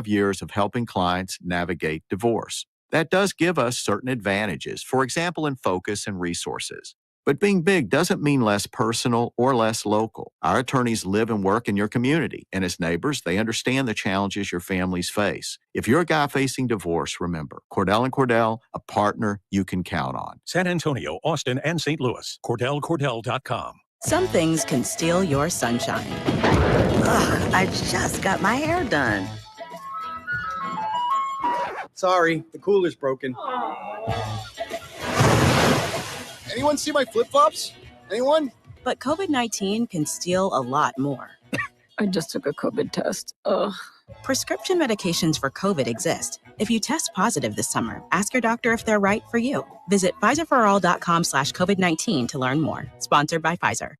years of helping clients navigate divorce. That does give us certain advantages, for example, in focus and resources. But being big doesn't mean less personal or less local. Our attorneys live and work in your community, and as neighbors, they understand the challenges your families face. If you're a guy facing divorce, remember, Cordell & Cordell, a partner you can count on. San Antonio, Austin, and St. Louis. CordellCordell.com. Some things can steal your sunshine. Ugh, I just got my hair done. Sorry, the cooler's broken. Anyone see my flip-flops? Anyone? But COVID-19 can steal a lot more. I just took a COVID test. Ugh. Prescription medications for COVID exist. If you test positive this summer, ask your doctor if they're right for you. Visit PfizerForAll.com/COVID-19 to learn more. Sponsored by Pfizer.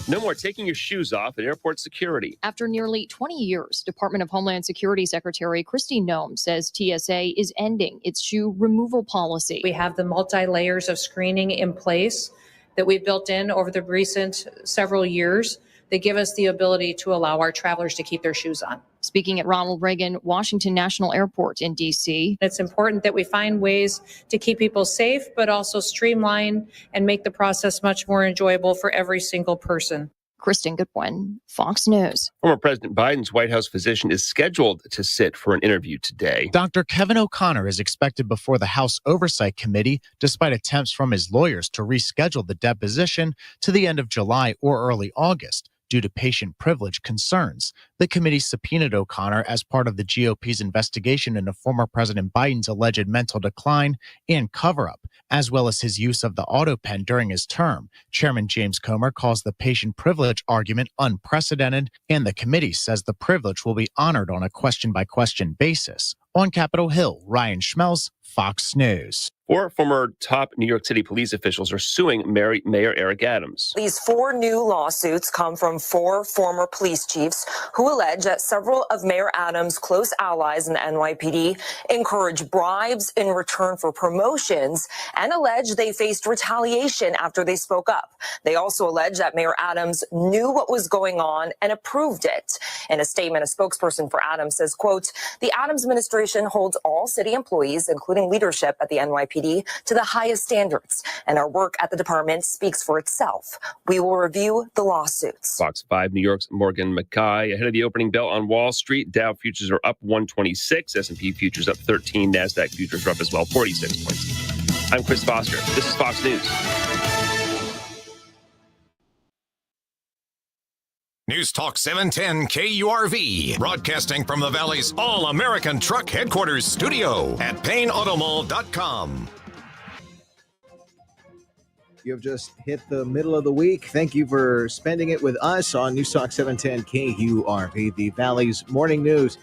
No more taking your shoes off at airport security. After nearly 20 years, Department of Homeland Security Secretary Kristi Noem says TSA is ending its shoe removal policy. We have the multi-layers of screening in place that we've built in over the recent several years that give us the ability to allow our travelers to keep their shoes on. Speaking at Ronald Reagan Washington National Airport in D.C. It's important that we find ways to keep people safe, but also streamline and make the process much more enjoyable for every single person. Kristen Goodwin, Fox News. Former President Biden's White House physician is scheduled to sit for an interview today. Dr. Kevin O'Connor is expected before the House Oversight Committee, despite attempts from his lawyers to reschedule the deposition to the end of July or early August. Due to patient privilege concerns. The committee subpoenaed O'Connor as part of the GOP's investigation into former President Biden's alleged mental decline and cover-up, as well as his use of the auto pen during his term. Chairman James Comer calls the patient privilege argument unprecedented, and the committee says the privilege will be honored on a question-by-question basis. On Capitol Hill, Ryan Schmelz, Fox News. Four former top New York City police officials are suing Mayor Eric Adams. These four new lawsuits come from four former police chiefs who allege that several of Mayor Adams' close allies in the NYPD encouraged bribes in return for promotions and allege they faced retaliation after they spoke up. They also allege that Mayor Adams knew what was going on and approved it. In a statement, a spokesperson for Adams says, quote, "The Adams administration holds all city employees, including leadership at the NYPD, to the highest standards, and our work at the department speaks for itself. We will review the lawsuits." Fox 5 New York's Morgan McKay. Ahead of the opening bell on Wall Street, Dow futures are up 126, S&P futures up 13, NASDAQ futures are up as well, 46 points. I'm Chris Foster. This is Fox News. News Talk 710 KURV, broadcasting from the Valley's All-American Truck Headquarters studio at PayneAutomall.com. You have just hit the middle of the week. Thank you for spending it with us on News Talk 710 KURV, the Valley's morning news.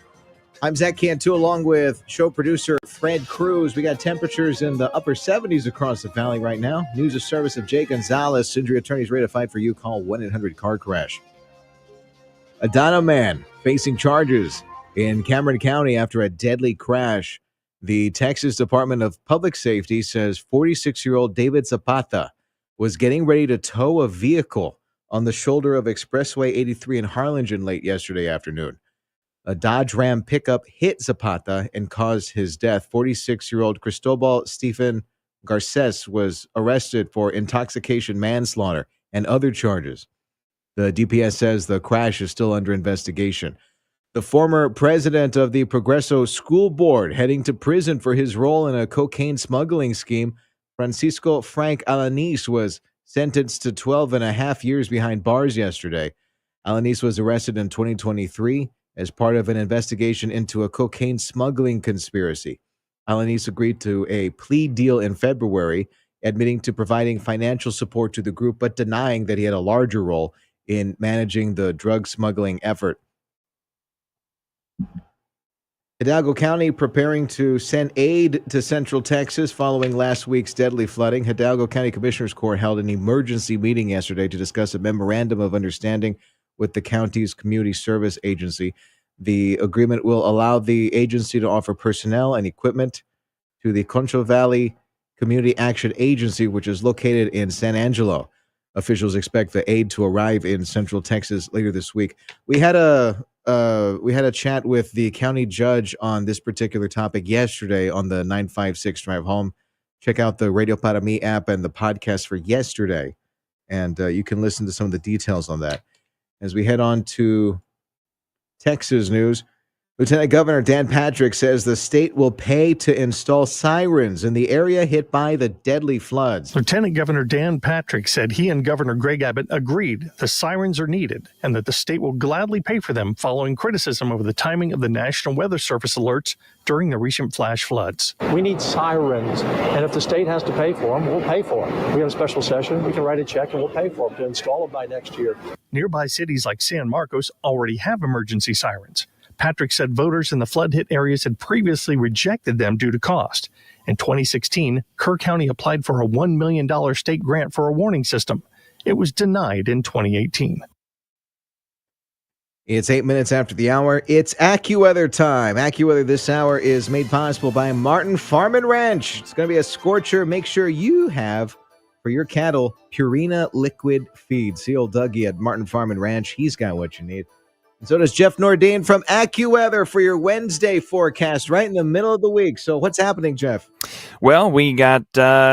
I'm Zach Cantu along with show producer Fred Cruz. We got temperatures in the upper 70s across the valley right now. News of service of Jay Gonzalez. Injury attorneys ready to fight for you. Call 1-800-CAR-CRASH. A Donna man facing charges in Cameron County after a deadly crash. The Texas Department of Public Safety says 46-year-old David Zapata was getting ready to tow a vehicle on the shoulder of Expressway 83 in Harlingen late yesterday afternoon. A Dodge Ram pickup hit Zapata and caused his death. 46-year-old Cristobal Stephen Garces was arrested for intoxication manslaughter and other charges. The DPS says the crash is still under investigation. The former president of the Progreso School Board heading to prison for his role in a cocaine smuggling scheme, Francisco Frank Alanis, was sentenced to 12 and a half years behind bars yesterday. Alanis was arrested in 2023 as part of an investigation into a cocaine smuggling conspiracy. Alanis agreed to a plea deal in February, admitting to providing financial support to the group, but denying that he had a larger role in managing the drug smuggling effort. Hidalgo County preparing to send aid to Central Texas following last week's deadly flooding. Hidalgo County Commissioners Court held an emergency meeting yesterday to discuss a memorandum of understanding with the county's community service agency. The agreement will allow the agency to offer personnel and equipment to the Concho Valley Community Action Agency, which is located in San Angelo. Officials expect the aid to arrive in Central Texas later this week. We had a we had a chat with the county judge on this particular topic yesterday on the 956 Drive Home. Check out the Radio Para Mi app and the podcast for yesterday, and you can listen to some of the details on that. As we head on to Texas news, Lieutenant Governor Dan Patrick says the state will pay to install sirens in the area hit by the deadly floods. Lieutenant Governor Dan Patrick said he and Governor Greg Abbott agreed the sirens are needed and that the state will gladly pay for them following criticism over the timing of the National Weather Service alerts during the recent flash floods. We need sirens, and if the state has to pay for them, we'll pay for them. We have a special session, we can write a check and we'll pay for them to install them by next year. Nearby cities like San Marcos already have emergency sirens. Patrick said voters in the flood-hit areas had previously rejected them due to cost. In 2016, Kerr County applied for a $1 million state grant for a warning system. It was denied in 2018. It's 8 minutes after the hour. It's AccuWeather time. AccuWeather this hour is made possible by Martin Farm and Ranch. It's going to be a scorcher. Make sure you have, for your cattle, Purina liquid feed. See old Dougie at Martin Farm and Ranch. He's got what you need. And so does Jeff Nordine from AccuWeather for your Wednesday forecast right in the middle of the week. So what's happening, Jeff? Well, we got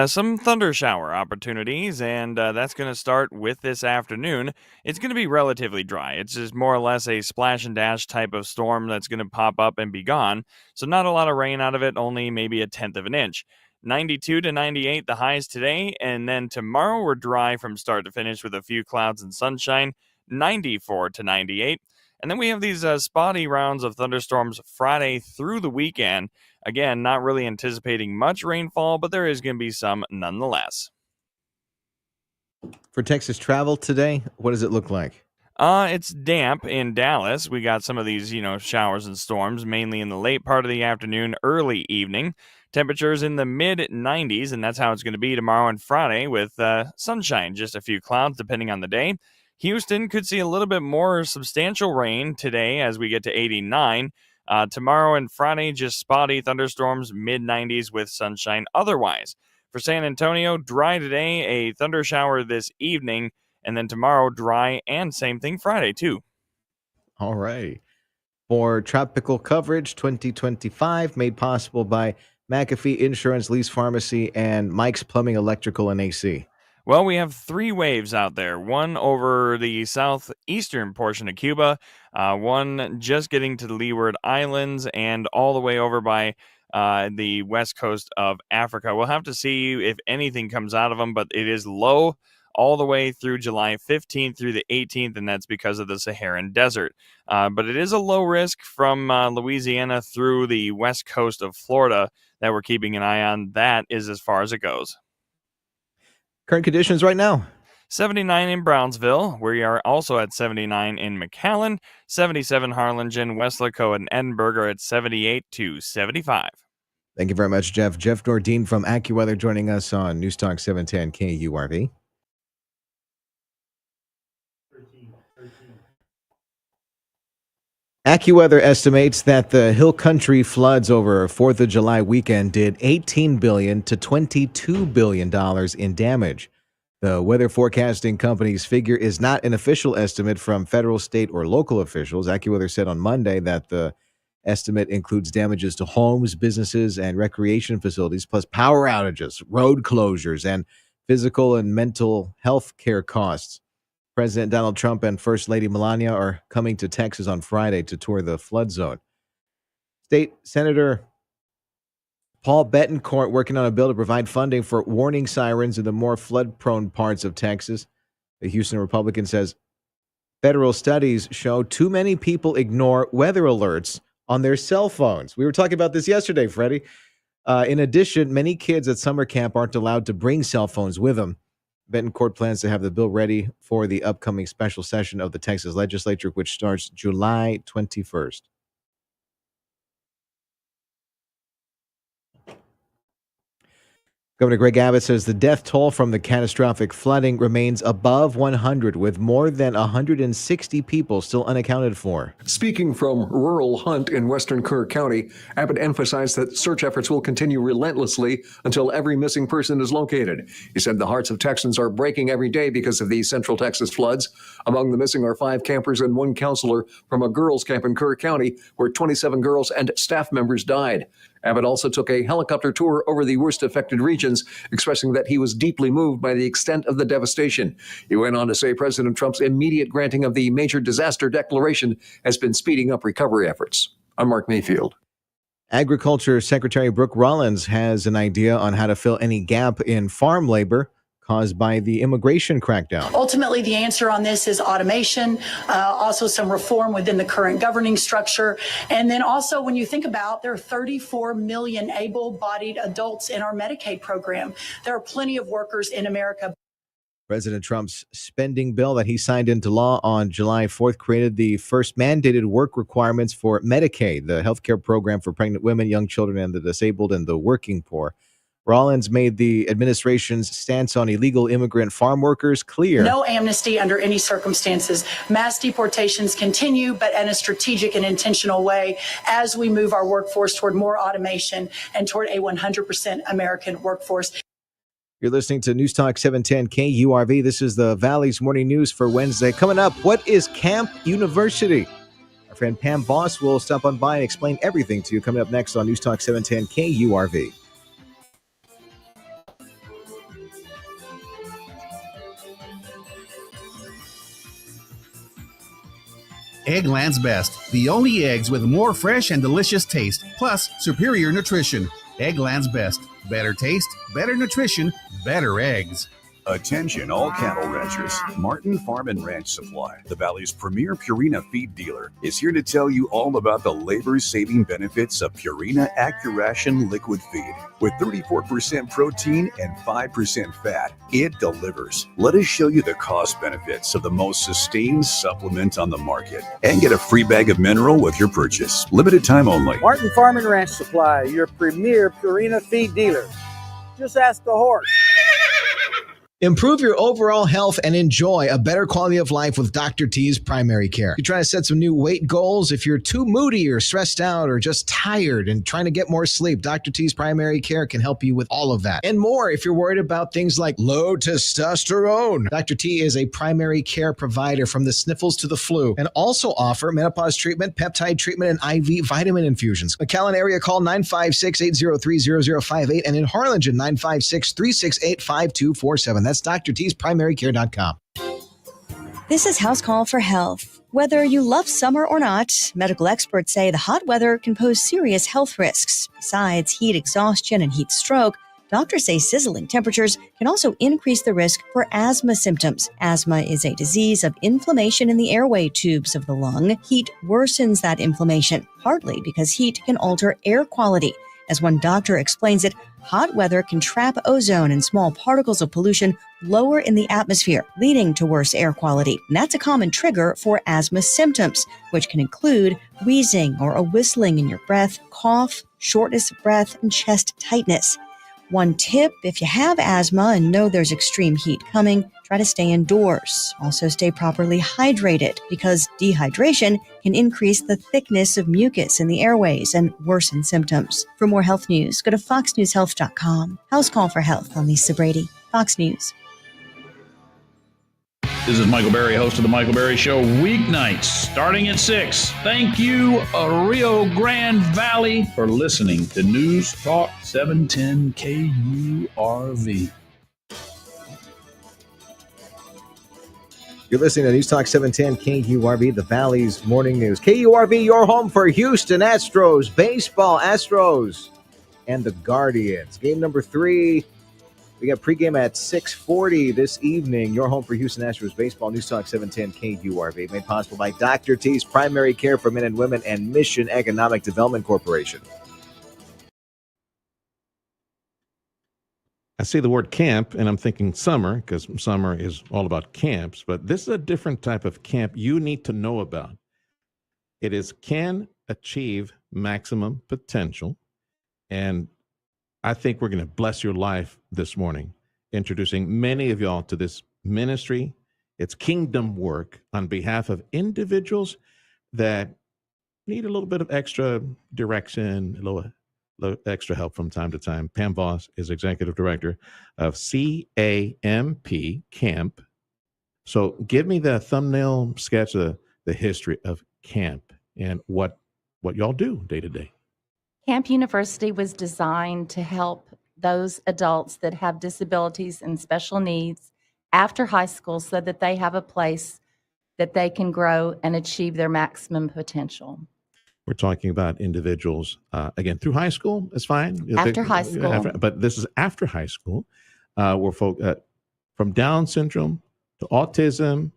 some thunder shower opportunities, and that's going to start with this afternoon. It's going to be relatively dry. It's just more or less a splash and dash type of storm that's going to pop up and be gone. So not a lot of rain out of it, only maybe a tenth of an inch. 92 to 98 the highs today, and then tomorrow we're dry from start to finish with a few clouds and sunshine, 94 to 98. And then we have these spotty rounds of thunderstorms Friday through the weekend. Again, not really anticipating much rainfall, but there is going to be some nonetheless. For Texas travel today, what does it look like? It's damp in Dallas. We got some of these, showers and storms, mainly in the late part of the afternoon, early evening. Temperatures in the mid-90s, and that's how it's going to be tomorrow and Friday with sunshine, just a few clouds depending on the day. Houston could see a little bit more substantial rain today as we get to 89. Tomorrow and Friday, just spotty thunderstorms, mid-90s with sunshine otherwise. For San Antonio, dry today, a thunder shower this evening, and then tomorrow, dry, and same thing Friday, too. All right. For tropical coverage 2025, made possible by McAfee Insurance, Lease Pharmacy, and Mike's Plumbing, Electrical, and AC. Well, we have three waves out there. One over the southeastern portion of Cuba, one just getting to the Leeward Islands, and all the way over by the west coast of Africa. We'll have to see if anything comes out of them, but it is low all the way through July 15th through the 18th, and that's because of the Saharan Desert. But it is a low risk from Louisiana through the west coast of Florida that we're keeping an eye on. That is as far as it goes. Current conditions right now. 79 in Brownsville. We are also at 79 in McAllen, 77 Harlingen, Weslaco, and Edinburgh are at 78 to 75. Thank you very much, Jeff. Jeff Nordine from AccuWeather joining us on News Talk 710 KURV. AccuWeather estimates that the Hill Country floods over 4th of July weekend did $18 billion to $22 billion in damage. The weather forecasting company's figure is not an official estimate from federal, state, or local officials. AccuWeather said on Monday that the estimate includes damages to homes, businesses, and recreation facilities, plus power outages, road closures, and physical and mental health care costs. President Donald Trump and First Lady Melania are coming to Texas on Friday to tour the flood zone. State Senator Paul Bettencourt working on a bill to provide funding for warning sirens in the more flood-prone parts of Texas. The Houston Republican says federal studies show too many people ignore weather alerts on their cell phones. We were talking about this yesterday, Freddie. In addition, many kids at summer camp aren't allowed to bring cell phones with them. Bettencourt plans to have the bill ready for the upcoming special session of the Texas legislature, which starts July 21st. Governor Greg Abbott says the death toll from the catastrophic flooding remains above 100, with more than 160 people still unaccounted for. Speaking from rural Hunt in western Kerr County, Abbott emphasized that search efforts will continue relentlessly until every missing person is located. He said the hearts of Texans are breaking every day because of these Central Texas floods. Among the missing are 5 campers and 1 counselor from a girls' camp in Kerr County, where 27 girls and staff members died. Abbott also took a helicopter tour over the worst affected regions, expressing that he was deeply moved by the extent of the devastation. He went on to say President Trump's immediate granting of the major disaster declaration has been speeding up recovery efforts. I'm Mark Mayfield. Agriculture Secretary Brooke Rollins has an idea on how to fill any gap in farm labor caused by the immigration crackdown. Ultimately, the answer on this is automation, also some reform within the current governing structure. And then also, when you think about, there are 34 million able-bodied adults in our Medicaid program. There are plenty of workers in America. President Trump's spending bill that he signed into law on July 4th created the first mandated work requirements for Medicaid, the healthcare program for pregnant women, young children, and the disabled and the working poor. Rollins made the administration's stance on illegal immigrant farm workers clear. No amnesty under any circumstances. Mass deportations continue, but in a strategic and intentional way as we move our workforce toward more automation and toward a 100% American workforce. You're listening to News Talk 710 KURV. This is the Valley's Morning News for Wednesday. Coming up, what is Camp University? Our friend Pam Voss will stop on by and explain everything to you coming up next on News Talk 710 KURV. Eggland's Best, the only eggs with more fresh and delicious taste, plus superior nutrition. Eggland's Best, better taste, better nutrition, better eggs. Attention all cattle ranchers. Martin Farm and Ranch Supply, the Valley's premier Purina feed dealer, is here to tell you all about the labor-saving benefits of Purina AccuRation liquid feed. With 34% protein and 5% fat, it delivers. Let us show you the cost benefits of the most sustained supplement on the market. And get a free bag of mineral with your purchase. Limited time only. Martin Farm and Ranch Supply, your premier Purina feed dealer. Just ask the horse. Improve your overall health and enjoy a better quality of life with Dr. T's Primary Care. You're trying to set some new weight goals. If you're too moody or stressed out or just tired and trying to get more sleep, Dr. T's Primary Care can help you with all of that and more. If you're worried about things like low testosterone, Dr. T is a primary care provider from the sniffles to the flu and also offer menopause treatment, peptide treatment, and IV vitamin infusions. McAllen area, call 956-803-0058 and in Harlingen, 956-368-5247. That's drtspриmarycare.com. This is House Call for Health. Whether you love summer or not, medical experts say the hot weather can pose serious health risks. Besides heat exhaustion and heat stroke, doctors say sizzling temperatures can also increase the risk for asthma symptoms. Asthma is a disease of inflammation in the airway tubes of the lung. Heat worsens that inflammation, partly because heat can alter air quality. As one doctor explains it, hot weather can trap ozone and small particles of pollution lower in the atmosphere, leading to worse air quality. And that's a common trigger for asthma symptoms, which can include wheezing or a whistling in your breath, cough, shortness of breath, and chest tightness. One tip, if you have asthma and know there's extreme heat coming, try to stay indoors. Also stay properly hydrated because dehydration can increase the thickness of mucus in the airways and worsen symptoms. For more health news, go to foxnewshealth.com. House Call for Health on Lisa Brady, Fox News. This is Michael Berry, host of The Michael Berry Show, weeknights starting at 6. Thank you, Rio Grande Valley, for listening to News Talk 710 KURV. You're listening to News Talk 710 KURV, the Valley's Morning News. KURV, your home for Houston Astros, baseball, Astros, and the Guardians. Game number 3. We got pregame at 6:40 this evening. Your home for Houston Astros baseball. News Talk 710 KURV. Made possible by Dr. T's Primary Care for Men and Women and Mission Economic Development Corporation. I see the word camp, and I'm thinking summer, because summer is all about camps. But this is a different type of camp you need to know about. It is can achieve maximum potential. And I think we're going to bless your life this morning, introducing many of y'all to this ministry. It's kingdom work on behalf of individuals that need a little bit of extra direction, a little extra help from time to time. Pam Voss is executive director of CAMP, Camp. So give me the thumbnail sketch of the history of Camp and what y'all do day to day. Camp University was designed to help those adults that have disabilities and special needs after high school so that they have a place that they can grow and achieve their maximum potential. We're talking about individuals, again, through high school is fine. After high school. But this is after high school, where folk from Down syndrome to autism,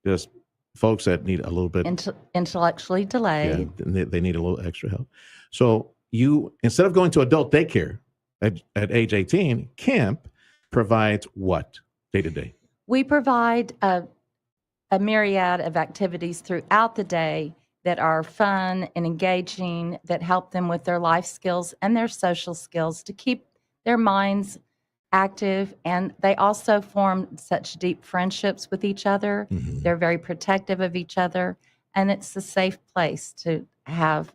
just folks that need a little bit Intellectually delayed. Yeah, they need a little extra help. So you, instead of going to adult daycare at age 18, Camp provides what day to day? We provide a myriad of activities throughout the day that are fun and engaging, that help them with their life skills and their social skills to keep their minds active. And they also form such deep friendships with each other. Mm-hmm. They're very protective of each other. And it's a safe place to have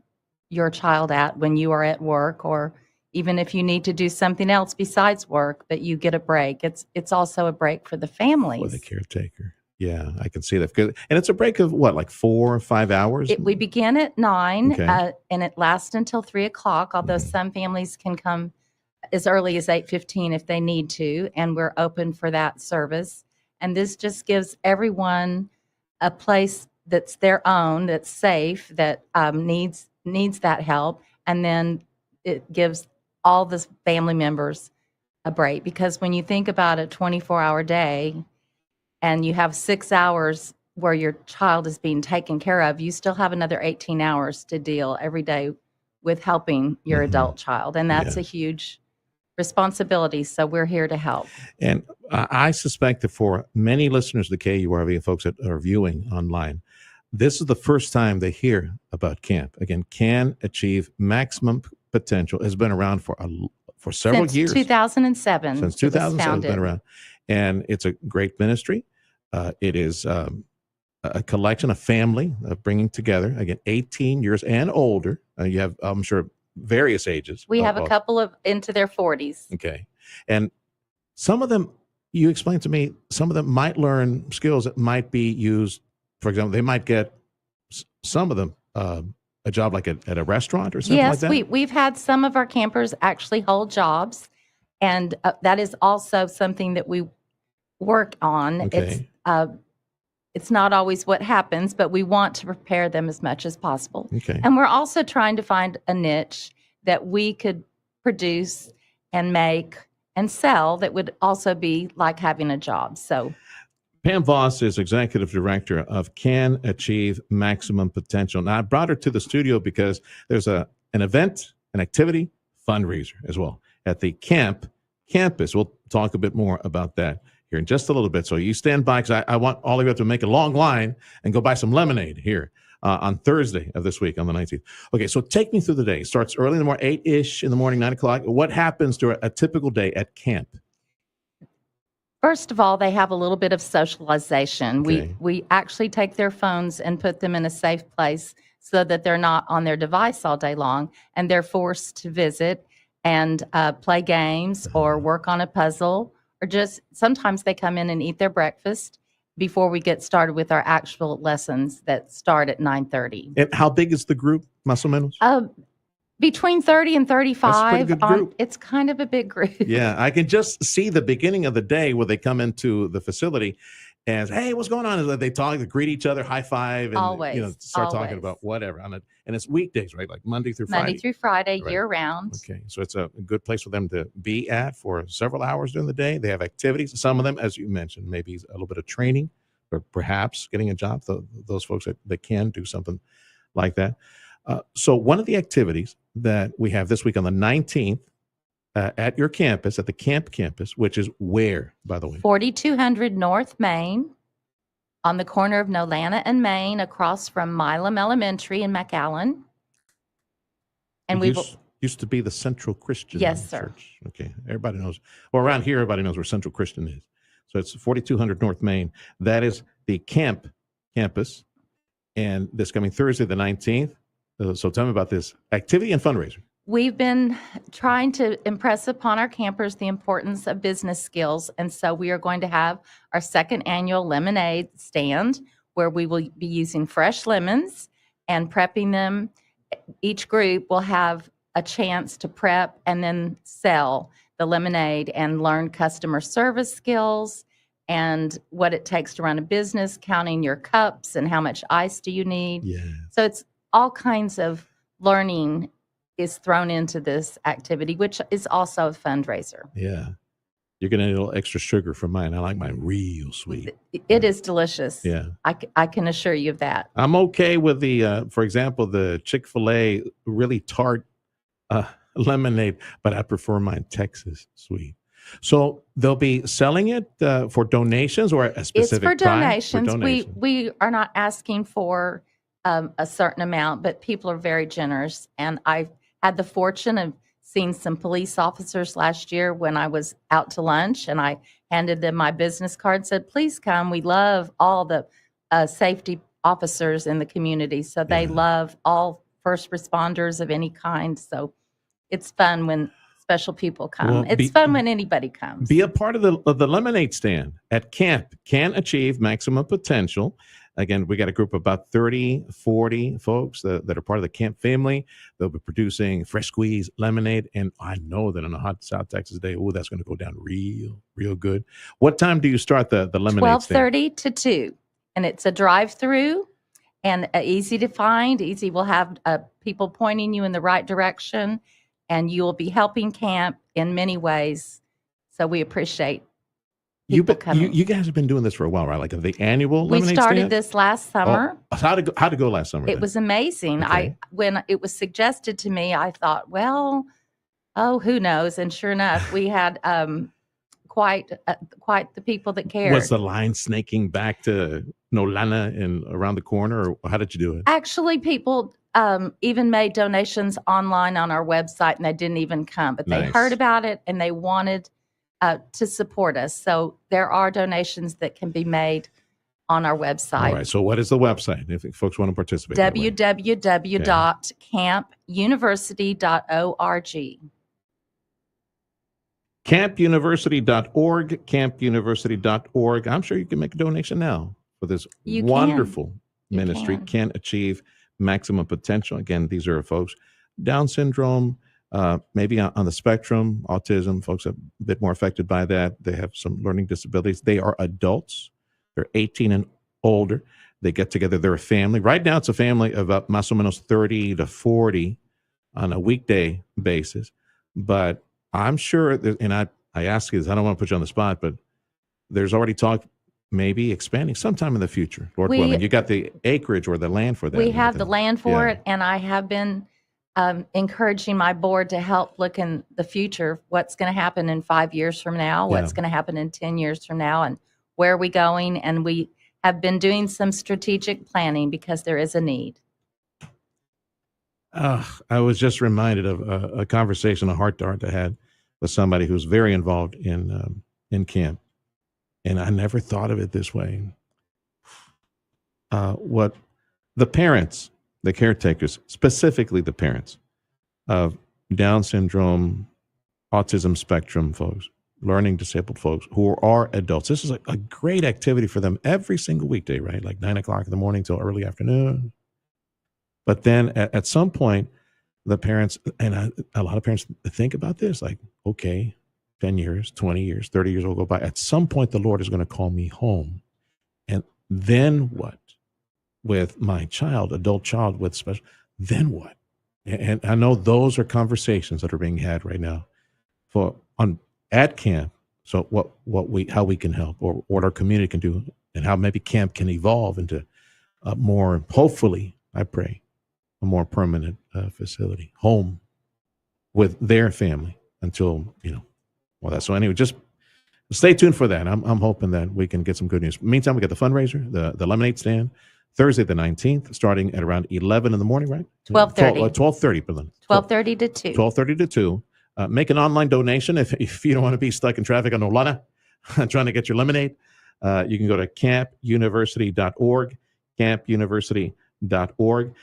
your child at when you are at work, or even if you need to do something else besides work, but you get a break. It's also a break for the families. For the caretaker. Yeah, I can see that. And it's a break of what, like 4 or 5 hours? We begin at 9, Okay. and it lasts until 3 o'clock, although some families can come as early as 8:15 if they need to, and we're open for that service. And this just gives everyone a place that's their own, that's safe, that needs that help. And then it gives all the family members a break, because when you think about a 24-hour day, and you have 6 hours where your child is being taken care of, you still have another 18 hours to deal every day with helping your adult child. And that's a huge responsibility. So we're here to help. And I suspect that for many listeners of the KURV and folks that are viewing online, this is the first time they hear about Camp. Again, Can Achieve Maximum Potential has been around for several Since years. 2007. Since it was 2007 it's founded. been around. And it's a great ministry. It is a collection, a family bringing together, again, 18 years and older. You have, I'm sure, various ages. We have a couple of into their 40s. Okay. And some of them, you explained to me, some of them might learn skills that might be used. For example, they might get, some of them, a job like at a restaurant or something like Yes, that? we've had some of our campers actually hold jobs, and that is also something that we work on. Okay. It's not always what happens, but we want to prepare them as much as possible. Okay. And we're also trying to find a niche that we could produce and make and sell that would also be like having a job. So Pam Voss is executive director of Can Achieve Maximum Potential. Now, I brought her to the studio because there's an event, an activity, fundraiser as well at the Camp campus. We'll talk a bit more about that here in just a little bit. So you stand by, because I want all of you to make a long line and go buy some lemonade here on Thursday of this week on the 19th. Okay, so take me through the day. It starts early in the morning, 8-ish in the morning, 9 o'clock. What happens during a typical day at camp? first of all, they have a little bit of socialization. Okay. We actually take their phones and put them in a safe place so that they're not on their device all day long, and they're forced to visit and play games or work on a puzzle, or just sometimes they come in and eat their breakfast before we get started with our actual lessons that start at 9:30. And how big is the group, más o menos? Between 30 and 35. That's a pretty good group. It's kind of a big group. Yeah, I can just see the beginning of the day where they come into the facility and, hey, what's going on? Is that they talk, they greet each other, high five, and Always, start talking always. about whatever. And it's weekdays, right? Like Monday through Friday. Monday through Friday, Right. year round. Okay, so it's a good place for them to be at for several hours during the day. They have activities. Some of them, as you mentioned, maybe a little bit of training, or perhaps getting a job. Those folks that can do something like that. So one of the activities that we have this week on the 19th at your campus, at the Camp campus, which is where, by the way? 4200 North Main, on the corner of Nolana and Main, across from Milam Elementary in McAllen. And Do we you used to be the Central Christian Yes, sir. Church. Okay, everybody knows. Well, around here, everybody knows where Central Christian is. So it's 4200 North Main. That is the camp campus. And this coming Thursday, the 19th. So tell me about this activity and fundraiser. We've been trying to impress upon our campers the importance of business skills. And so we are going to have our second annual lemonade stand where we will be using fresh lemons and prepping them. Each group will have a chance to prep and then sell the lemonade and learn customer service skills and what it takes to run a business, counting your cups and how much ice do you need. Yeah. So it's all kinds of learning is thrown into this activity, which is also a fundraiser. Yeah. You're going to need a little extra sugar for mine. I like mine real sweet. It is delicious. Yeah. I can assure you of that. I'm okay with the, for example, the Chick-fil-A really tart lemonade, but I prefer mine Texas sweet. So they'll be selling it for donations or a specific It's for price? donations. For donations. We are not asking for a certain amount, but people are very generous. And I've had the fortune of seeing some police officers last year when I was out to lunch, and I handed them my business card and said, please come. We love all the safety officers in the community. So they love all first responders of any kind. So it's fun when special people come. Well, It's fun when anybody comes. Be a part of the lemonade stand at camp. Can achieve maximum potential. Again, we got a group of about 30, 40 folks that are part of the camp family. They'll be producing fresh squeezed lemonade. And I know that on a hot South Texas day, oh, that's going to go down real good. What time do you start the lemonade stand? 12:30 to 2. And it's a drive-through and easy to find. Easy. We'll have people pointing you in the right direction. And you will be helping camp in many ways. So we appreciate people coming. You guys have been doing this for a while, right? Like the annual We lemonade started stand? this last summer. Oh, how'd it go last summer? It then? was amazing. Okay. When it was suggested to me, I thought, well, who knows? And sure enough, we had quite the people that cared. Was the line snaking back to Nolana and around the corner, or how did you do it? Actually, people even made donations online on our website, and they didn't even come, but they Nice. heard about it and they wanted to support us. So there are donations that can be made on our website. All right. So what is the website if folks want to participate? that way? www.campuniversity.org. Campuniversity.org, campuniversity.org. I'm sure you can make a donation now for this You can. wonderful You ministry. can. Achieve maximum potential. Again, these are folks, Down syndrome, maybe on the spectrum, autism, folks are a bit more affected by that. They have some learning disabilities. They are adults. They're 18 and older. They get together. They're a family. Right now, it's a family of más o menos 30 to 40 on a weekday basis. But I'm sure, and I ask you this, I don't want to put you on the spot, but there's already talk maybe expanding sometime in the future, Lord willing. You got the acreage or the land for that. We and have the everything. land for Yeah. it, and I have been encouraging my board to help look in the future, what's going to happen in 5 years from now, what's Yeah. going to happen in 10 years from now, and where are we going. And we have been doing some strategic planning because there is a need. I was just reminded of a conversation, a heart-to-heart I had with somebody who's very involved in camp. And I never thought of it this way. What the parents, the caretakers, specifically the parents of Down syndrome, autism spectrum folks, learning disabled folks who are adults. This is a great activity for them every single weekday, right? Like 9 o'clock in the morning till early afternoon. But then at some point, the parents, and a lot of parents think about this, like, okay, 10 years, 20 years, 30 years will go by. At some point, the Lord is going to call me home. And then what? With my child, adult child with special, then what? And I know those are conversations that are being had right now at camp. So how we can help, or what our community can do, and how maybe camp can evolve into a more, hopefully, I pray, a more permanent facility, home with their family until, well, that's so anyway, just stay tuned for that. I'm hoping that we can get some good news. Meantime, we got the fundraiser, the lemonade stand, Thursday the 19th, starting at around 11 in the morning, right? 12:30. 12:30, Berlin. 12:30 to 2. 12:30 to 2. Make an online donation if you don't want to be stuck in traffic on Olana trying to get your lemonade. You can go to campuniversity.org, campuniversity.org.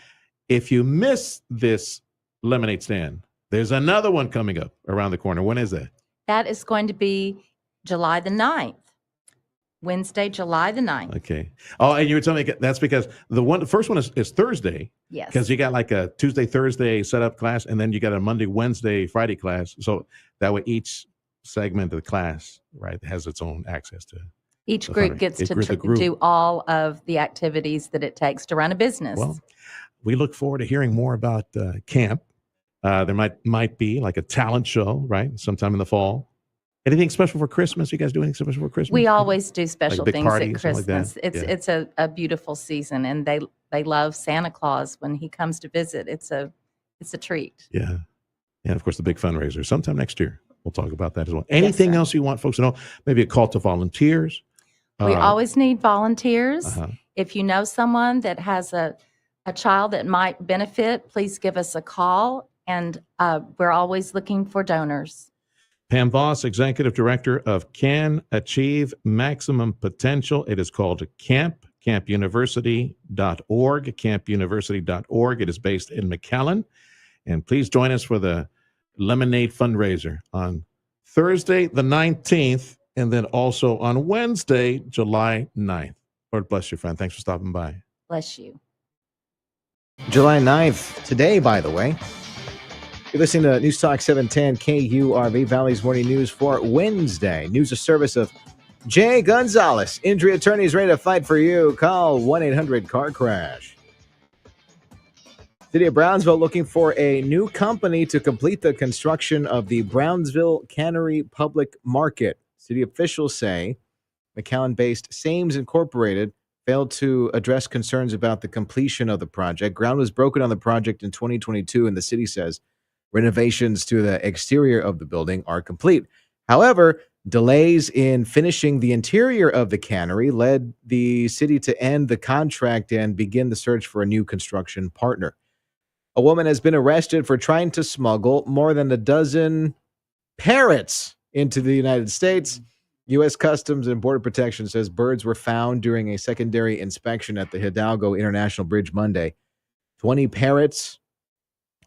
If you miss this lemonade stand, there's another one coming up around the corner. When is that? That is going to be July the 9th. Wednesday, July the 9th. Okay. Oh, and you were telling me that's because the first one is Thursday. Yes. Because you got like a Tuesday, Thursday setup class, and then you got a Monday, Wednesday, Friday class. So that way each segment of the class, right, has its own access to. Each group gets to do all of the activities that it takes to run a business. Well, we look forward to hearing more about camp. There might be like a talent show, right, sometime in the fall. Anything special for Christmas? You guys do anything special for Christmas? We always do special big things party, at something like Christmas. that? It's a beautiful season, and they love Santa Claus when he comes to visit. It's a treat. Yeah. And of course, the big fundraiser sometime next year. We'll talk about that as well. Anything else you want folks to know? Maybe a call to volunteers. We always need volunteers. Uh-huh. If you know someone that has a child that might benefit, please give us a call. And we're always looking for donors. Pam Voss, Executive Director of Can Achieve Maximum Potential. It is called CAMP, campuniversity.org, campuniversity.org. It is based in McAllen. And please join us for the Lemonade fundraiser on Thursday, the 19th, and then also on Wednesday, July 9th. Lord bless you, friend. Thanks for stopping by. Bless you. July 9th, today, by the way. You're listening to News Talk 710 KURV, Valley's Morning News for Wednesday. News of service of Jay Gonzalez. Injury attorneys ready to fight for you. Call 1-800-CAR-CRASH. City of Brownsville looking for a new company to complete the construction of the Brownsville Cannery Public Market. City officials say McAllen-based Sames Incorporated failed to address concerns about the completion of the project. Ground was broken on the project in 2022, and the city says renovations to the exterior of the building are complete. However, delays in finishing the interior of the cannery led the city to end the contract and begin the search for a new construction partner. A woman has been arrested for trying to smuggle more than a dozen parrots into the United States. U.S. Customs and Border Protection says birds were found during a secondary inspection at the Hidalgo International Bridge Monday. 20 parrots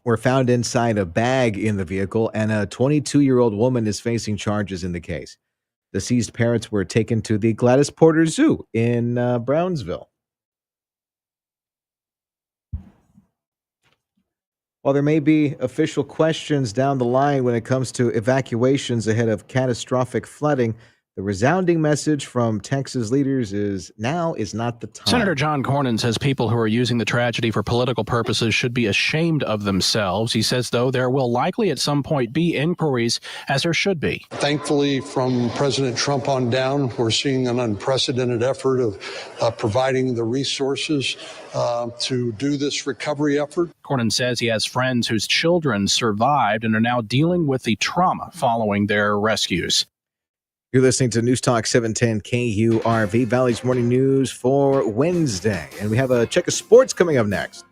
were found inside a bag in the vehicle, and a 22-year-old woman is facing charges in the case. The seized parrots were taken to the Gladys Porter Zoo in Brownsville. While there may be official questions down the line when it comes to evacuations ahead of catastrophic flooding, the resounding message from Texas leaders is now is not the time. Senator John Cornyn says people who are using the tragedy for political purposes should be ashamed of themselves. He says, though, there will likely at some point be inquiries, as there should be. Thankfully, from President Trump on down, we're seeing an unprecedented effort of providing the resources to do this recovery effort. Cornyn says he has friends whose children survived and are now dealing with the trauma following their rescues. You're listening to News Talk 710 KURV, Valley's Morning News for Wednesday. And we have a check of sports coming up next.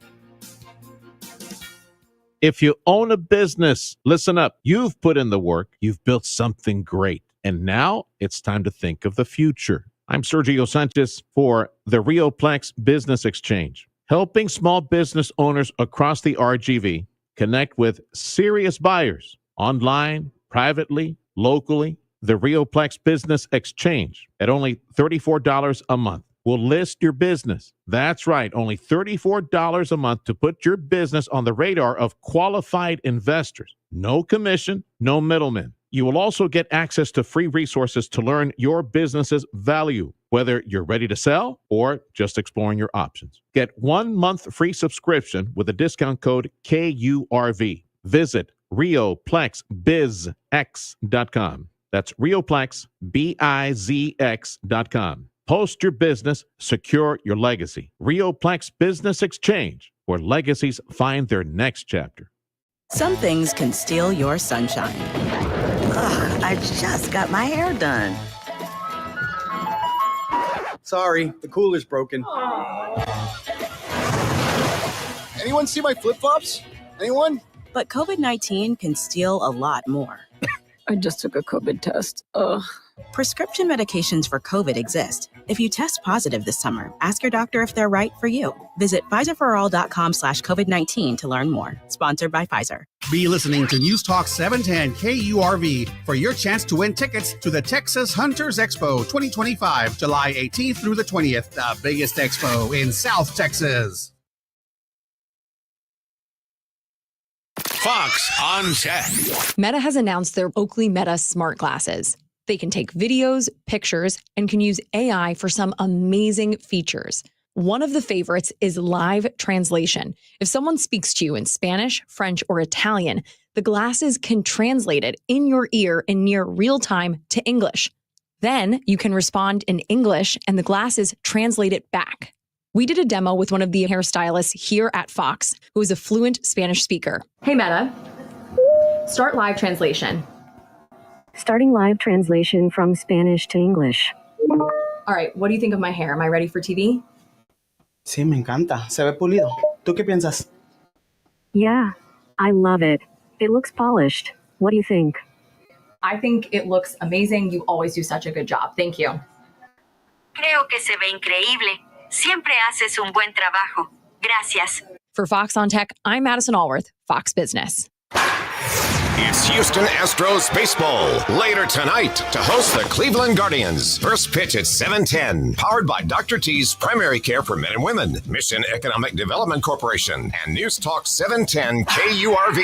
If you own a business, listen up. You've put in the work. You've built something great. And now it's time to think of the future. I'm Sergio Sanchez for the RioPlex Business Exchange, helping small business owners across the RGV connect with serious buyers online, privately, locally. The RioPlex Business Exchange at only $34 a month will list your business. That's right, only $34 a month to put your business on the radar of qualified investors. No commission, no middlemen. You will also get access to free resources to learn your business's value, whether you're ready to sell or just exploring your options. Get 1 month free subscription with the discount code KURV. Visit RioPlexBizX.com. That's RioPlexBizX.com. Post your business, secure your legacy. RioPlex Business Exchange, where legacies find their next chapter. Some things can steal your sunshine. Ugh, I just got my hair done. Sorry, the cooler's broken. Anyone see my flip-flops? Anyone? But COVID-19 can steal a lot more. I just took a COVID test. Ugh. Prescription medications for COVID exist. If you test positive this summer, ask your doctor if they're right for you. Visit Pfizerforall.com/COVID-19 to learn more. Sponsored by Pfizer. Be listening to News Talk 710 KURV for your chance to win tickets to the Texas Hunters Expo 2025, July 18th through the 20th, the biggest expo in South Texas. Fox on Tech. Meta has announced their Oakley Meta smart glasses. They can take videos, pictures, and can use AI for some amazing features. One of the favorites is live translation. If someone speaks to you in Spanish, French, or Italian, the glasses can translate it in your ear in near real time to English. Then you can respond in English and the glasses translate it back. We did a demo with one of the hairstylists here at Fox, who is a fluent Spanish speaker. Hey, Meta, start live translation. Starting live translation from Spanish to English. All right, what do you think of my hair? Am I ready for TV? Sí, me encanta. Se ve pulido. ¿Tú qué piensas? Yeah, I love it. It looks polished. What do you think? I think it looks amazing. You always do such a good job. Thank you. Creo que se ve increíble. Siempre haces un buen trabajo. Gracias. For Fox on Tech, I'm Madison Allworth, Fox Business. It's Houston Astros baseball later tonight to host the Cleveland Guardians. First pitch at 7:10. Powered by Dr. T's Primary Care for Men and Women, Mission Economic Development Corporation, and News Talk 710 KURV.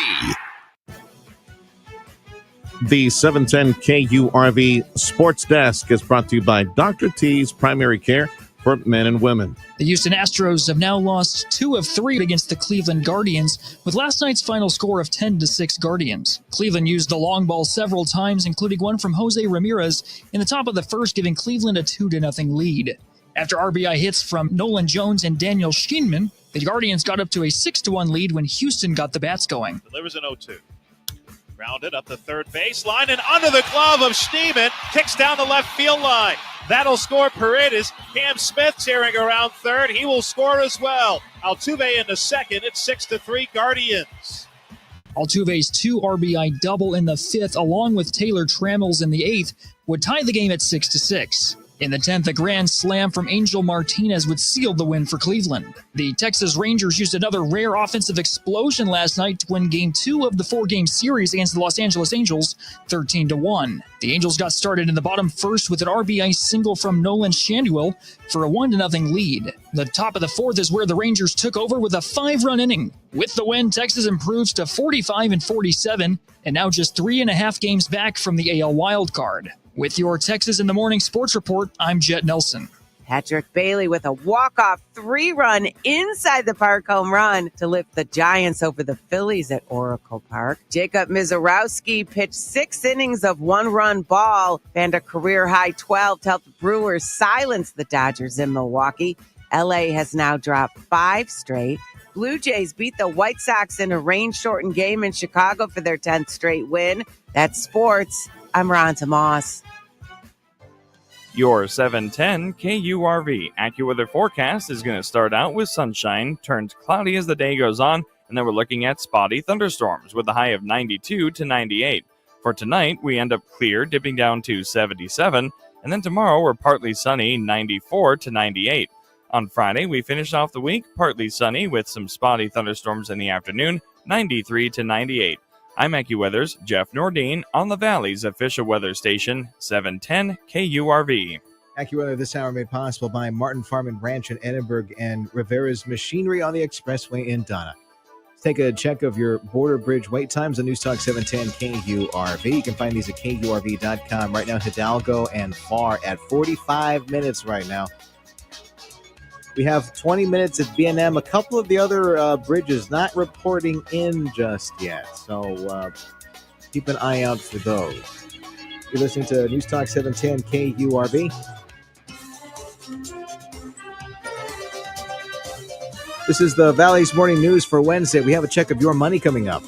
The 710 KURV Sports Desk is brought to you by Dr. T's Primary Care for Men and Women. The Houston Astros have now lost 2 of 3 against the Cleveland Guardians, with last night's final score of 10-6 Guardians. Cleveland used the long ball several times, including one from Jose Ramirez in the top of the first, giving Cleveland a 2-0 lead. After RBI hits from Nolan Jones and Daniel Scheinman, the Guardians got up to a 6-1 lead when Houston got the bats going. Delivers an 0-2. Grounded up the third baseline and under the glove of Schneemann, kicks down the left field line. That'll score Paredes. Cam Smith tearing around third. He will score as well. Altuve in the second. It's 6-3 Guardians. Altuve's 2 RBI double in the 5th, along with Taylor Trammell's in the 8th, would tie the game at 6-6. In the 10th, a grand slam from Angel Martinez would seal the win for Cleveland. The Texas Rangers used another rare offensive explosion last night to win Game 2 of the 4-game series against the Los Angeles Angels, 13-1. The Angels got started in the bottom first with an RBI single from Nolan Shanduel for a 1-0 lead. The top of the 4th is where the Rangers took over with a 5-run inning. With the win, Texas improves to 45-47 and now just 3.5 games back from the AL wildcard. With your Texas in the Morning Sports Report, I'm Jet Nelson. Patrick Bailey with a walk-off 3-run inside the park home run to lift the Giants over the Phillies at Oracle Park. Jacob Mizorowski pitched 6 innings of 1-run ball and a career-high 12 to help the Brewers silence the Dodgers in Milwaukee. LA has now dropped 5 straight. Blue Jays beat the White Sox in a rain-shortened game in Chicago for their 10th straight win. That's sports. I'm Ronta Moss. Your 710 KURV AccuWeather forecast is going to start out with sunshine, turns cloudy as the day goes on, and then we're looking at spotty thunderstorms with a high of 92 to 98. For tonight, we end up clear, dipping down to 77, and then tomorrow we're partly sunny, 94 to 98. On Friday, we finish off the week partly sunny with some spotty thunderstorms in the afternoon, 93 to 98. I'm AccuWeather's Jeff Nordine on the Valley's official weather station, 710 KURV. AccuWeather this hour made possible by Martin Farm and Ranch in Edinburgh and Rivera's Machinery on the Expressway in Donna. Let's take a check of your border bridge wait times on News Talk 710 KURV. You can find these at KURV.com. Right now, Hidalgo and Far at 45 minutes right now. We have 20 minutes at B&M. A couple of the other bridges not reporting in just yet, so keep an eye out for those. You're listening to News Talk 710 KURV. This is the Valley's Morning News for Wednesday. We have a check of your money coming up.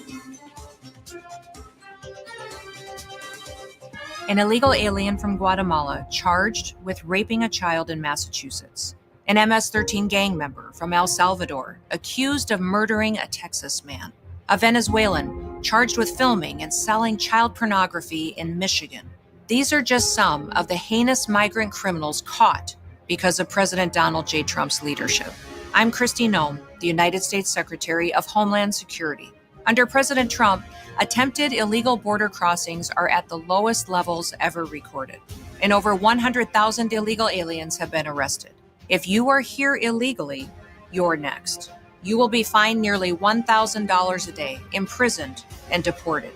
An illegal alien from Guatemala charged with raping a child in Massachusetts. An MS-13 gang member from El Salvador accused of murdering a Texas man. A Venezuelan charged with filming and selling child pornography in Michigan. These are just some of the heinous migrant criminals caught because of President Donald J. Trump's leadership. I'm Kristi Noem, the United States Secretary of Homeland Security. Under President Trump, attempted illegal border crossings are at the lowest levels ever recorded, and over 100,000 illegal aliens have been arrested. If you are here illegally, you're next. You will be fined nearly $1,000 a day, imprisoned, and deported.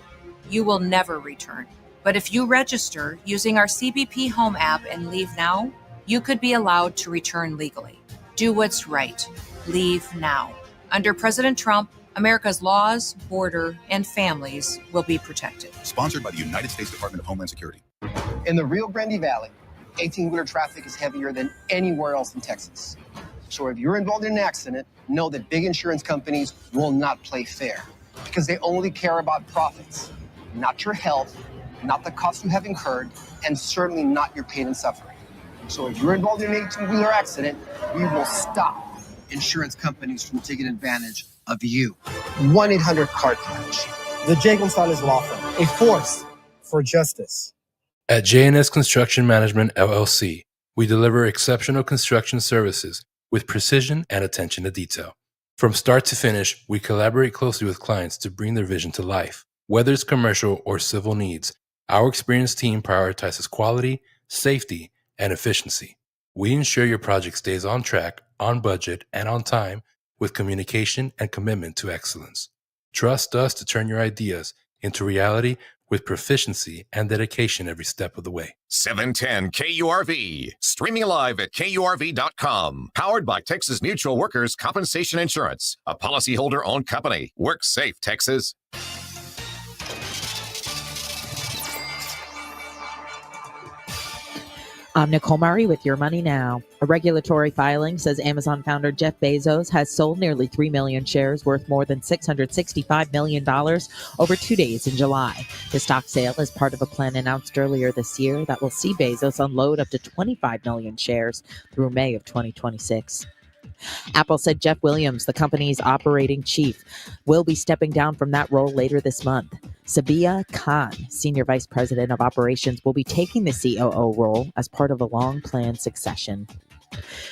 You will never return. But if you register using our CBP Home app and leave now, you could be allowed to return legally. Do what's right. Leave now. Under President Trump, America's laws, border, and families will be protected. Sponsored by the United States Department of Homeland Security. In the Rio Grande Valley, 18-wheeler traffic is heavier than anywhere else in Texas. So if you're involved in an accident, know that big insurance companies will not play fair because they only care about profits, not your health, not the cost you have incurred, and certainly not your pain and suffering. So if you're involved in an 18-wheeler accident, we will stop insurance companies from taking advantage of you. 1-800-CAR-CLASH. The J. Gonzalez Law Firm, a force for justice. At J&S Construction Management, LLC, we deliver exceptional construction services with precision and attention to detail. From start to finish, we collaborate closely with clients to bring their vision to life. Whether it's commercial or civil needs, our experienced team prioritizes quality, safety, and efficiency. We ensure your project stays on track, on budget, and on time with communication and commitment to excellence. Trust us to turn your ideas into reality with proficiency and dedication every step of the way. 710 KURV. Streaming live at KURV.com. Powered by Texas Mutual Workers Compensation Insurance. A policyholder-owned company. Work safe, Texas. I'm Nicole Murray with Your Money Now. A regulatory filing says Amazon founder Jeff Bezos has sold nearly 3 million shares worth more than $665 million over 2 days in July. The stock sale is part of a plan announced earlier this year that will see Bezos unload up to 25 million shares through May of 2026. Apple said Jeff Williams, the company's operating chief, will be stepping down from that role later this month. Sabia Khan, senior vice president of operations, will be taking the COO role as part of a long-planned succession.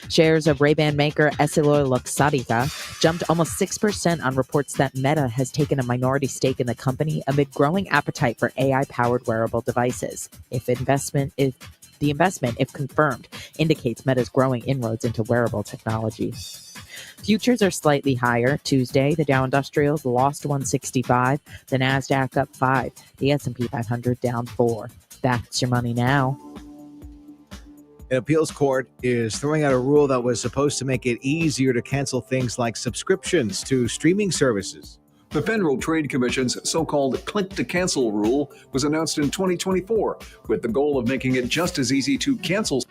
Shares of Ray-Ban maker EssilorLuxottica jumped almost 6% on reports that Meta has taken a minority stake in the company amid growing appetite for AI-powered wearable devices. The investment, if confirmed, indicates Meta's growing inroads into wearable technology. Futures are slightly higher. Tuesday, the Dow Industrials lost 165, the Nasdaq up 5, the S&P 500 down 4. That's Your Money Now. An appeals court is throwing out a rule that was supposed to make it easier to cancel things like subscriptions to streaming services. The Federal Trade Commission's so-called click-to-cancel rule was announced in 2024 with the goal of making it just as easy to cancel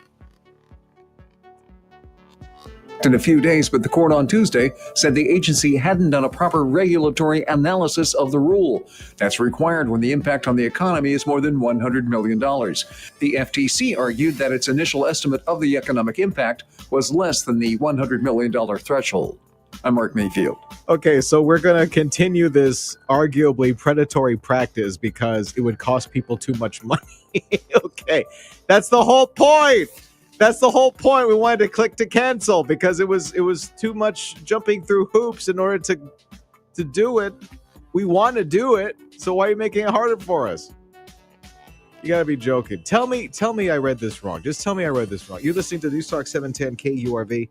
in a few days, but the court on Tuesday said the agency hadn't done a proper regulatory analysis of the rule. That's required when the impact on the economy is more than $100 million. The FTC argued that its initial estimate of the economic impact was less than the $100 million threshold. I'm Mark Mayfield. Okay, so we're going to continue this arguably predatory practice because it would cost people too much money. Okay, that's the whole point. That's the whole point. We wanted to click to cancel because it was too much jumping through hoops in order to do it. We want to do it, so why are you making it harder for us? You got to be joking. Tell me I read this wrong. Just tell me I read this wrong. You're listening to News Talk 710 KURV.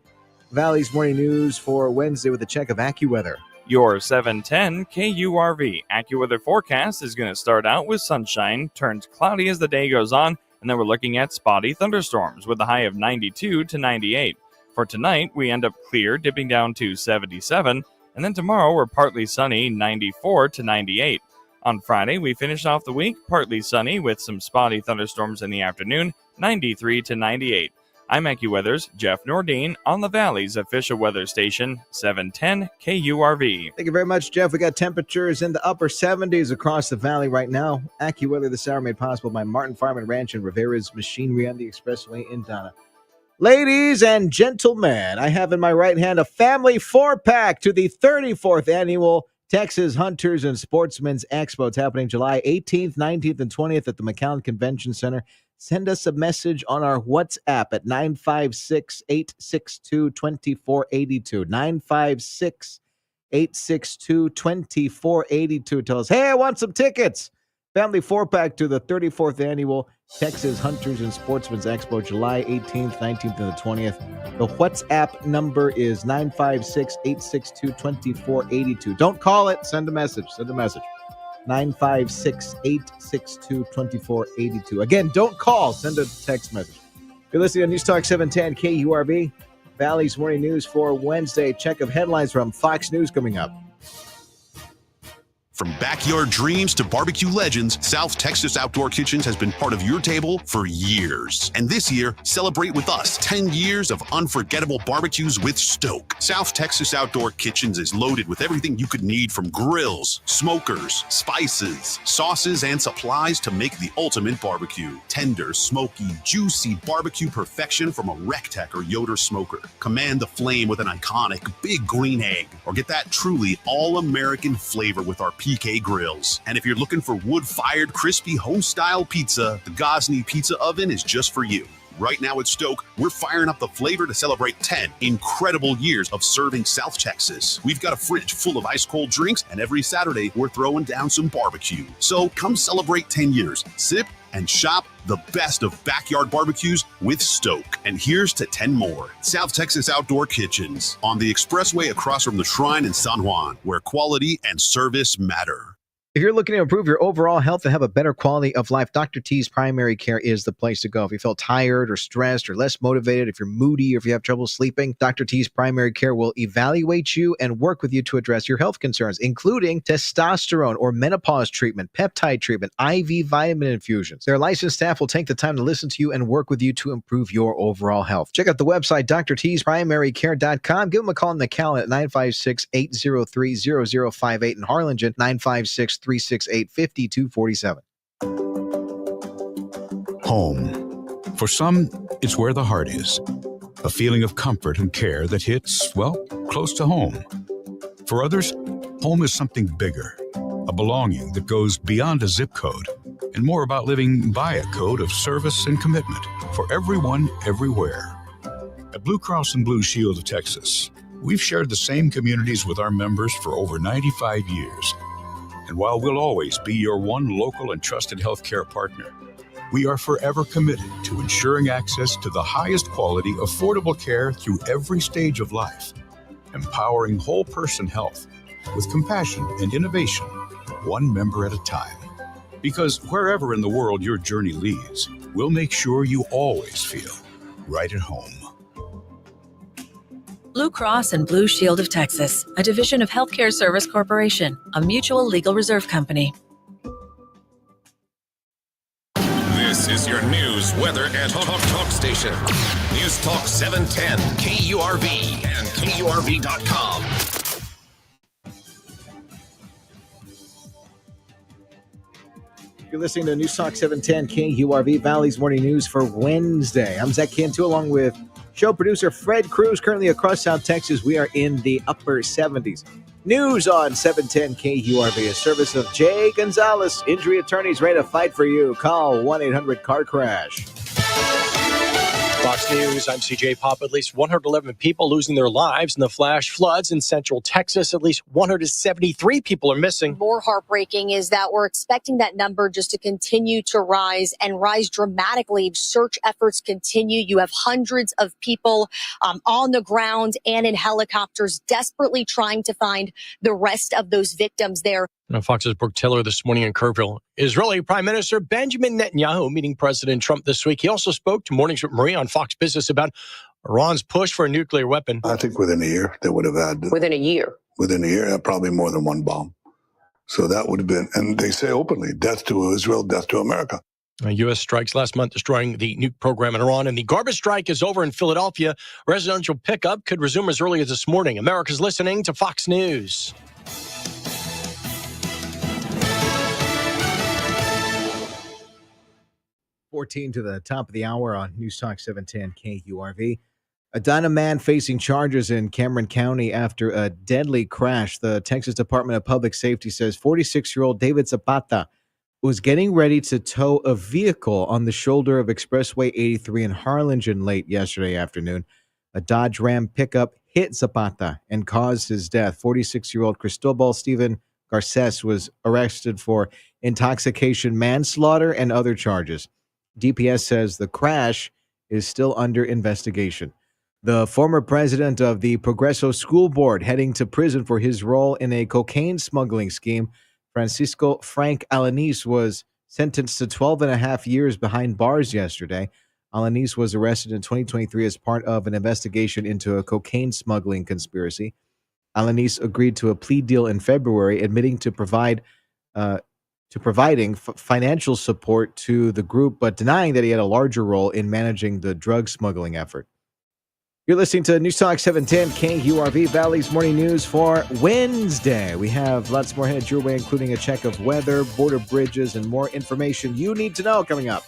Valley's morning news for Wednesday with a check of AccuWeather. Your 710 KURV AccuWeather forecast is going to start out with sunshine, turns cloudy as the day goes on, and then we're looking at spotty thunderstorms with a high of 92 to 98. For tonight, we end up clear, dipping down to 77, and then tomorrow we're partly sunny, 94 to 98. On Friday, we finish off the week partly sunny with some spotty thunderstorms in the afternoon, 93 to 98. I'm AccuWeather's Jeff Nordine on the Valley's official weather station, 710 KURV. Thank you very much, Jeff. We got temperatures in the upper 70s across the valley right now. AccuWeather this hour made possible by Martin Farm and Ranch and Rivera's Machinery on the Expressway in Donna. Ladies and gentlemen, I have in my right hand a family 4-pack to the 34th annual Texas Hunters and Sportsmen's Expo. It's happening July 18th, 19th, and 20th at the McAllen Convention Center. Send us a message on our WhatsApp at 956-862-2482. 956-862-2482. Tell us, hey, I want some tickets. Family 4-pack to the 34th annual Texas Hunters and Sportsmen's Expo, July 18th, 19th, and the 20th. The WhatsApp number is 956-862-2482. Don't call it. Send a message. 956-862-2482. Again, don't call. Send a text message. You're listening to News Talk 710 KURV. Valley's Morning News for Wednesday. Check of headlines from Fox News coming up. From backyard dreams to barbecue legends, South Texas Outdoor Kitchens has been part of your table for years. And this year, celebrate with us 10 years of unforgettable barbecues with Stoke. South Texas Outdoor Kitchens is loaded with everything you could need, from grills, smokers, spices, sauces, and supplies to make the ultimate barbecue. Tender, smoky, juicy barbecue perfection from a Rectech or Yoder smoker. Command the flame with an iconic big green egg, or get that truly all-American flavor with our PK grills. And if you're looking for wood-fired, crispy, home-style pizza, the Gosney Pizza Oven is just for you. Right now at Stoke, we're firing up the flavor to celebrate 10 incredible years of serving South Texas. We've got a fridge full of ice-cold drinks, and every Saturday, we're throwing down some barbecue. So come celebrate 10 years. Sip and shop the best of backyard barbecues with Stoke. And here's to 10 more. South Texas Outdoor Kitchens on the expressway across from the Shrine in San Juan, where quality and service matter. If you're looking to improve your overall health and have a better quality of life, Dr. T's Primary Care is the place to go. If you feel tired or stressed or less motivated, if you're moody or if you have trouble sleeping, Dr. T's Primary Care will evaluate you and work with you to address your health concerns, including testosterone or menopause treatment, peptide treatment, IV vitamin infusions. Their licensed staff will take the time to listen to you and work with you to improve your overall health. Check out the website, drtsprimarycare.com. Give them a call in McAllen at 956-803-0058 in Harlingen, 956-368-5247. Home. For some, it's where the heart is. A feeling of comfort and care that hits, well, close to home. For others, home is something bigger. A belonging that goes beyond a zip code and more about living by a code of service and commitment for everyone, everywhere. At Blue Cross and Blue Shield of Texas, we've shared the same communities with our members for over 95 years. And while we'll always be your one local and trusted healthcare partner, we are forever committed to ensuring access to the highest quality, affordable care through every stage of life, empowering whole person health with compassion and innovation, one member at a time. Because wherever in the world your journey leads, we'll make sure you always feel right at home. Blue Cross and Blue Shield of Texas, a division of Healthcare Service Corporation, a mutual legal reserve company. This is your news, weather, and talk station. News Talk 710, KURV, and KURV.com. You're listening to News Talk 710 KURV, Valley's Morning News for Wednesday. I'm Zach Cantu along with show producer Fred Cruz. Currently across South Texas, we are in the upper 70s. News on 710 KURV, a service of Jay Gonzalez. Injury attorneys ready to fight for you. Call 1-800-CAR-CRASH. Fox News, I'm CJ Pop. At least 111 people losing their lives in the flash floods in central Texas. At least 173 people are missing. More heartbreaking is that we're expecting that number just to continue to rise and rise dramatically. Search efforts continue. You have hundreds of people on the ground and in helicopters desperately trying to find the rest of those victims there. Fox's Brooke Taylor this morning in Kerrville. Israeli Prime Minister Benjamin Netanyahu meeting President Trump this week. He also spoke to Mornings with Maria on Fox Business about Iran's push for a nuclear weapon. I think within a year they would have had. Within a year? Within a year, probably more than one bomb. So that would have been, and they say openly, death to Israel, death to America. U.S. strikes last month destroying the nuke program in Iran, and the garbage strike is over in Philadelphia. Residential pickup could resume as early as this morning. America's listening to Fox News. 14 to the top of the hour on News Talk 710 KURV. A Edina man facing charges in Cameron County after a deadly crash. The Texas Department of Public Safety says 46-year-old David Zapata was getting ready to tow a vehicle on the shoulder of Expressway 83 in Harlingen late yesterday afternoon. A Dodge Ram pickup hit Zapata and caused his death. 46-year-old Cristobal Steven Garces was arrested for intoxication, manslaughter, and other charges. DPS says the crash is still under investigation. The former president of the Progreso School Board heading to prison for his role in a cocaine smuggling scheme, Francisco Frank Alanis, was sentenced to 12 and a half years behind bars yesterday. Alanis was arrested in 2023 as part of an investigation into a cocaine smuggling conspiracy. Alanis agreed to a plea deal in February, admitting to providing financial support to the group, but denying that he had a larger role in managing the drug smuggling effort. You're listening to News Talk 710 KURV, Valley's morning news for Wednesday. We have lots more headed your way, including a check of weather, border bridges, and more information you need to know coming up.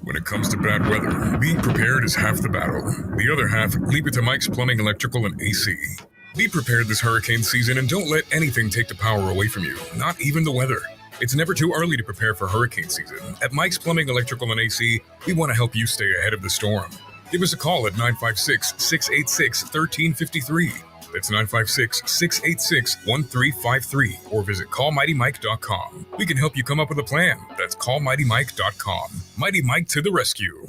When it comes to bad weather, being prepared is half the battle. The other half, leave it to Mike's Plumbing, Electrical, and AC. Be prepared this hurricane season and don't let anything take the power away from you, not even the weather. It's never too early to prepare for hurricane season. At Mike's Plumbing, Electrical, and AC, we want to help you stay ahead of the storm. Give us a call at 956-686-1353. That's 956-686-1353. Or visit callmightymike.com. We can help you come up with a plan. That's callmightymike.com. Mighty Mike to the rescue.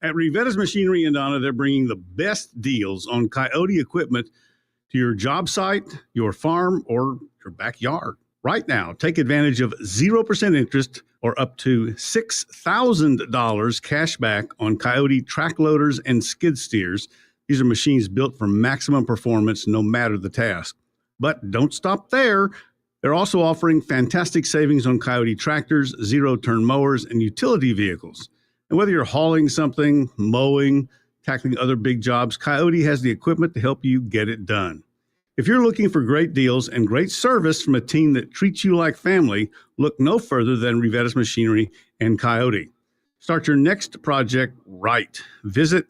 At Rivetta's Machinery in Donna, they're bringing the best deals on Coyote equipment to your job site, your farm, or your backyard. Right now, take advantage of 0% interest or up to $6,000 cash back on Coyote track loaders and skid steers. These are machines built for maximum performance no matter the task. But don't stop there. They're also offering fantastic savings on Coyote tractors, zero-turn mowers, and utility vehicles. And whether you're hauling something, mowing, tackling other big jobs, Coyote has the equipment to help you get it done. If you're looking for great deals and great service from a team that treats you like family, look no further than Rivetta's Machinery and Coyote. Start your next project right. Visit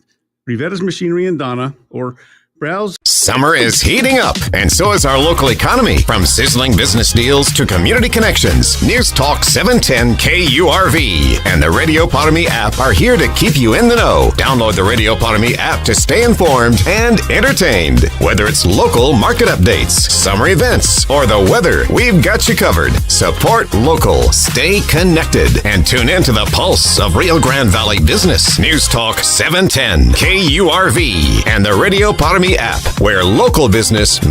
Rivetta's Machinery in Donna or browse. Summer is heating up, and so is our local economy. From sizzling business deals to community connections, News Talk 710 KURV and the Radio Potami app are here to keep you in the know. Download the Radio Potami app to stay informed and entertained. Whether it's local market updates, summer events, or the weather, we've got you covered. Support local, stay connected, and tune in to the pulse of Rio Grande Valley business. News Talk 710 KURV and the Radio Potami app, where local business matters.